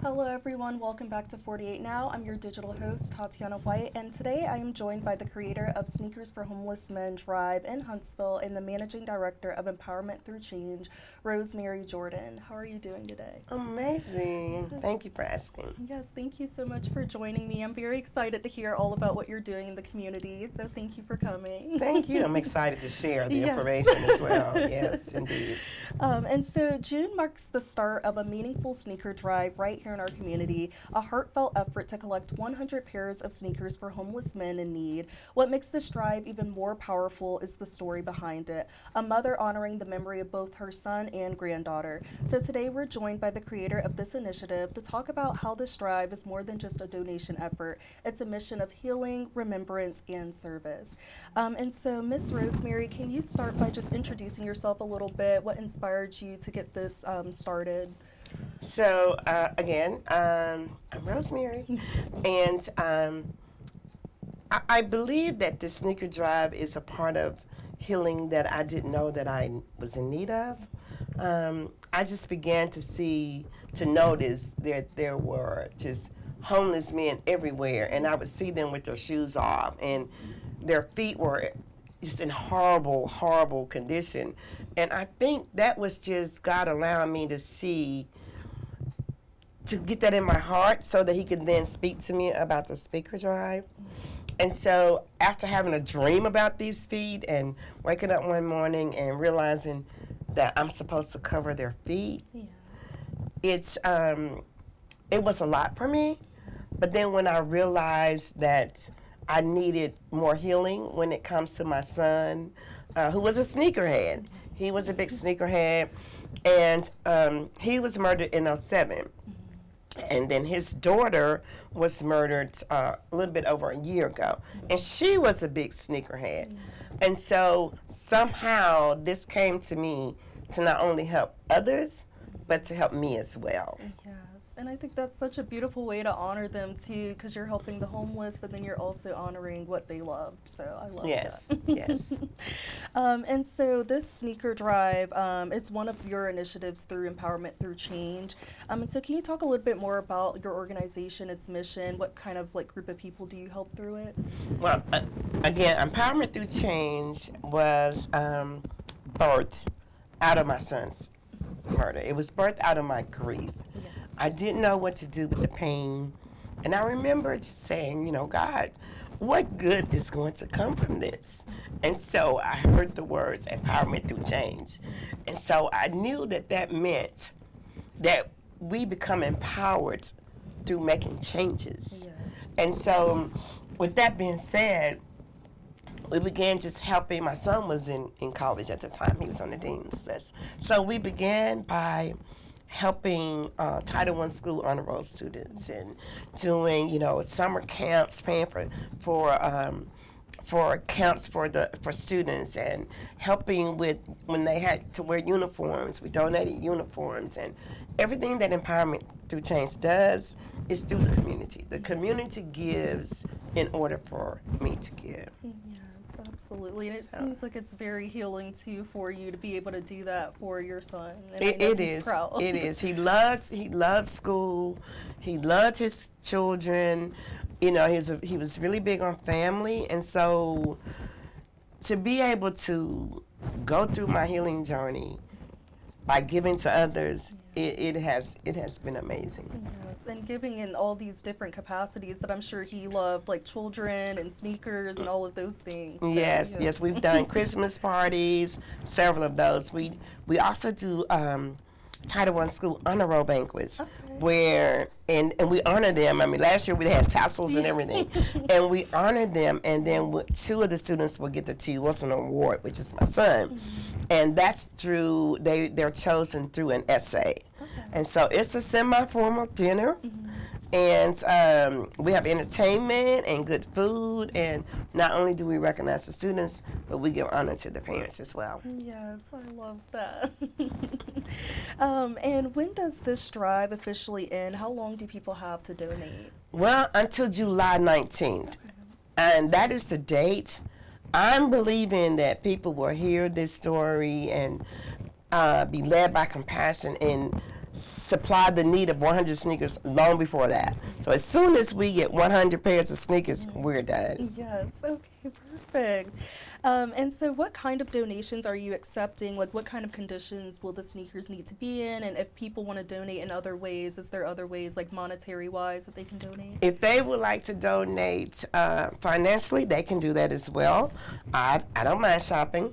Hello everyone, welcome back to 48 Now. I'm your digital host, Tatiana White, and today I am joined by the creator of Sneakers for Homeless Men Drive in Huntsville and the managing director of Empowerment Through Change, Rosemary Jordan. How are you doing today? Amazing. Yes. Thank you for asking. Yes, thank you so much for joining me. I'm very excited to hear all about what you're doing in the community, so thank you for coming. Thank you. I'm excited to share the Yes. information as well. Yes, indeed. And so June marks the start of a meaningful sneaker drive right here in our community, a heartfelt effort to collect 100 pairs of sneakers for homeless men in need. What makes this drive even more powerful is the story behind it, a mother honoring the memory of both her son and granddaughter. So today we're joined by the creator of this initiative to talk about how this drive is more than just a donation effort. It's a mission of healing, remembrance, and service. And so Miss Rosemary, can you start by just introducing yourself a little bit? What inspired you to get this started? So, again, I'm Rosemary, and I believe that the sneaker drive is a part of healing that I didn't know that I was in need of. I just began to notice that there were just homeless men everywhere, and I would see them with their shoes off, and their feet were just in horrible, horrible condition. And I think that was just God allowing me to get that in my heart so that he could then speak to me about the speaker drive. And so after having a dream about these feet and waking up one morning and realizing that I'm supposed to cover their feet, Yes. it was a lot for me. But then when I realized that I needed more healing when it comes to my son, who was a sneakerhead. He was a big sneakerhead, and he was murdered in '07. And then his daughter was murdered a little bit over a year ago. And she was a big sneakerhead. And so somehow this came to me to not only help others, but to help me as well. Yes, and I think that's such a beautiful way to honor them too, because you're helping the homeless, but then you're also honoring what they loved. So I love Yes, that. yes. And so this sneaker drive, it's one of your initiatives through Empowerment Through Change. And so can you talk a little bit more about your organization, its mission? What kind of group of people do you help through it? Well, again, Empowerment Through Change was birthed out of my son's murder. It was birthed out of my grief. Yeah. I didn't know what to do with the pain. And I remember just saying, God, what good is going to come from this? And so I heard the words empowerment through change. And so I knew that that meant that we become empowered through making changes. Yes. And so with that being said, we began just helping. My son was in college at the time. He was on the dean's list. So we began by helping Title I school honor roll students and doing, summer camps, paying for camps for students, and helping with when they had to wear uniforms. We donated uniforms, and everything that Empowerment Through Change does is through the community. The community gives in order for me to give. Yes, absolutely. And it seems like it's very healing too for you to be able to do that for your son. And I know It he's is. proud. It is. He loved school. He loved his children. He was really big on family, and so to be able to go through my healing journey by giving to others, it has been amazing. Yes, and giving in all these different capacities that I'm sure he loved, like children and sneakers and all of those things. So, Yes, yes, we've done Christmas parties, several of those. We also do Title I school honor roll banquets, where and we honor them. I mean, last year we had tassels and everything, and we honor them. And then two of the students will get the T. Wilson Award, which is my son, and that's through they're chosen through an essay, and so it's a semi-formal dinner. And we have entertainment and good food, and not only do we recognize the students, but we give honor to the parents as well. Yes, I love that. And when does this drive officially end? How long do people have to donate? Well, until July 19th, and that is the date. I'm believing that people will hear this story and be led by compassion and supply the need of 100 sneakers long before that. So as soon as we get 100 pairs of sneakers, we're done. Yes, okay, perfect. And so what kind of donations are you accepting? Like what kind of conditions will the sneakers need to be in? And if people want to donate in other ways, is there other ways like monetary wise that they can donate? If they would like to donate financially, they can do that as well. I don't mind shopping.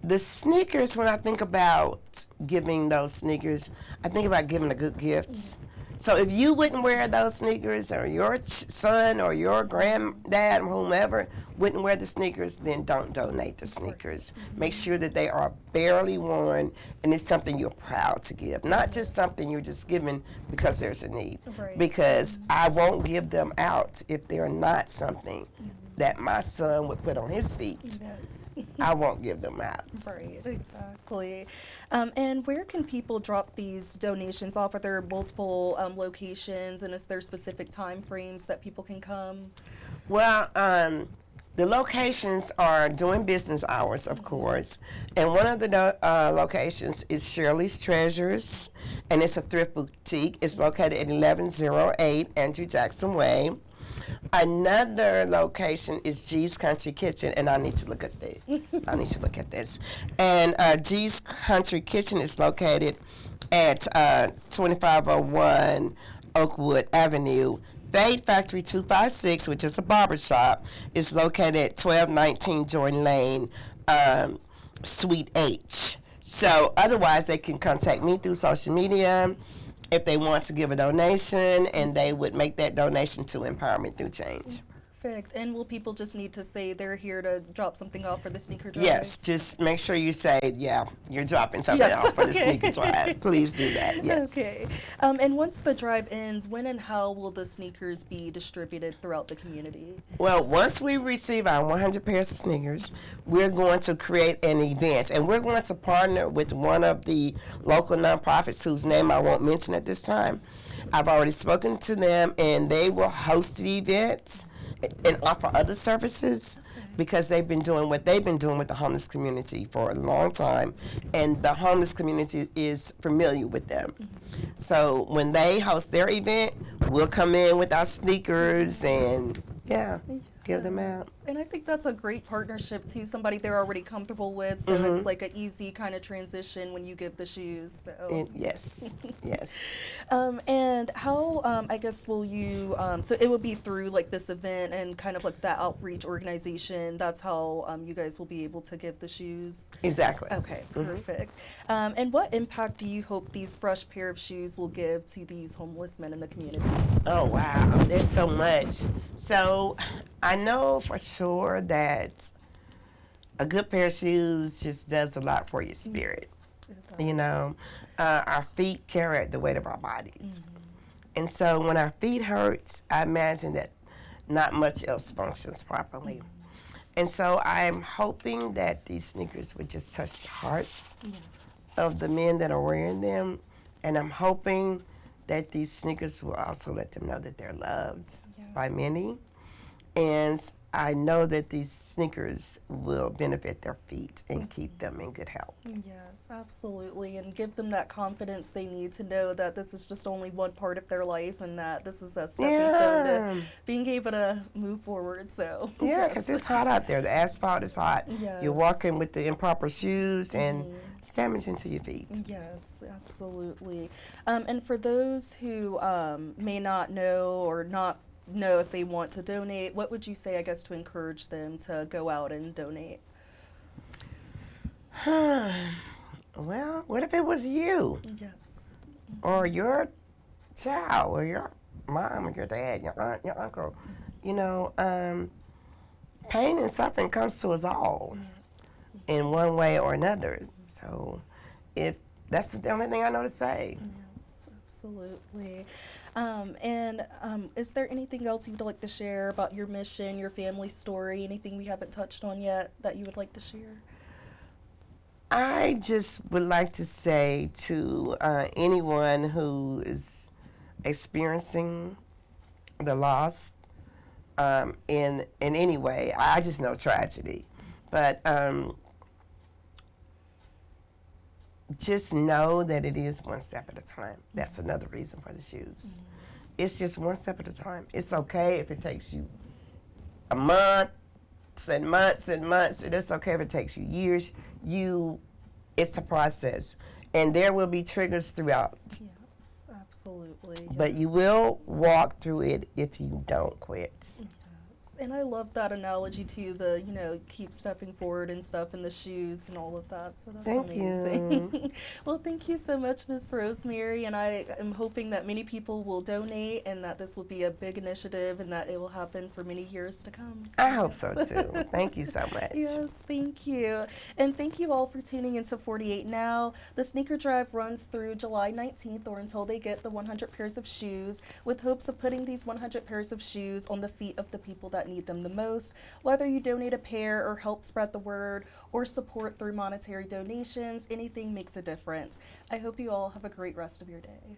The sneakers, when I think about giving those sneakers, I think about giving a good gift. So if you wouldn't wear those sneakers, or your son or your granddad or whomever wouldn't wear the sneakers, then don't donate the sneakers. Make sure that they are barely worn and it's something you're proud to give, not just something you're just giving because there's a need. Right. Because I won't give them out if they're not something that my son would put on his feet. Yes. I won't give them out. Right, exactly. And where can people drop these donations off? Are there multiple locations, and is there specific time frames that people can come? Well, the locations are during business hours, of course, and one of the locations is Shirley's Treasures, and it's a thrift boutique. It's located at 1108 Andrew Jackson Way. Another location is G's Country Kitchen, and I need to look at this. And G's Country Kitchen is located at 2501 Oakwood Avenue. Fade Factory 256, which is a barbershop, is located at 1219 Jordan Lane, Suite H. So otherwise, they can contact me through social media if they want to give a donation, and they would make that donation to Empowerment Through Change. Perfect. And will people just need to say they're here to drop something off for the sneaker drive? Yes, just make sure you say, yeah, you're dropping something off for the sneaker drive. Please do that, yes. Okay. And once the drive ends, when and how will the sneakers be distributed throughout the community? Well, once we receive our 100 pairs of sneakers, we're going to create an event, and we're going to partner with one of the local nonprofits whose name I won't mention at this time. I've already spoken to them, and they will host the events and offer other services because they've been doing what they've been doing with the homeless community for a long time, and the homeless community is familiar with them. So when they host their event, we'll come in with our sneakers and give them out. And I think that's a great partnership too, somebody they're already comfortable with, so it's like an easy kind of transition when you give the shoes. So. Yes, yes. And how, I guess, will you, so it will be through like this event and kind of like that outreach organization, that's how you guys will be able to give the shoes? Exactly. Okay, perfect. And what impact do you hope these fresh pair of shoes will give to these homeless men in the community? Oh, wow, there's so much. So I know for sure that a good pair of shoes just does a lot for your spirit. You know, our feet carry the weight of our bodies. And so when our feet hurt, I imagine that not much else functions properly. And so I'm hoping that these sneakers would just touch the hearts of the men that are wearing them. And I'm hoping that these sneakers will also let them know that they're loved by many. And I know that these sneakers will benefit their feet and keep them in good health. Yes, absolutely. And give them that confidence they need to know that this is just only one part of their life and that this is a stepping stone to being able to move forward. So yeah, because it's hot out there. The asphalt is hot. Yes. You're walking with the improper shoes and it's damaging to your feet. Yes, absolutely. And for those who may not know or not know if they want to donate, what would you say, I guess, to encourage them to go out and donate? Well, what if it was you? Yes. Or your child, or your mom, or your dad, your aunt, your uncle? You know, pain and suffering comes to us all in one way or another. So if that's the only thing I know to say. Yes, absolutely. Is there anything else you'd like to share about your mission, your family story, anything we haven't touched on yet that you would like to share? I just would like to say to anyone who is experiencing the loss in any way, I just know tragedy, but just know that it is one step at a time. That's another reason for the shoes. It's just one step at a time. It's okay if it takes you a month and months and months, and it's okay if it takes you years. It's a process, and there will be triggers throughout. Yes, absolutely. But you will walk through it if you don't quit. Yes. And I love that analogy too, the, keep stepping forward and stuff in the shoes and all of that. So that's Thank amazing. you. Well, thank you so much, Miss Rosemary. And I am hoping that many people will donate and that this will be a big initiative and that it will happen for many years to come. So I hope so too. Thank you so much. Yes, thank you. And thank you all for tuning into 48 Now. The sneaker drive runs through July 19th or until they get the 100 pairs of shoes, with hopes of putting these 100 pairs of shoes on the feet of the people that need them the most. Whether you donate a pair or help spread the word or support through monetary donations, anything makes a difference. I hope you all have a great rest of your day.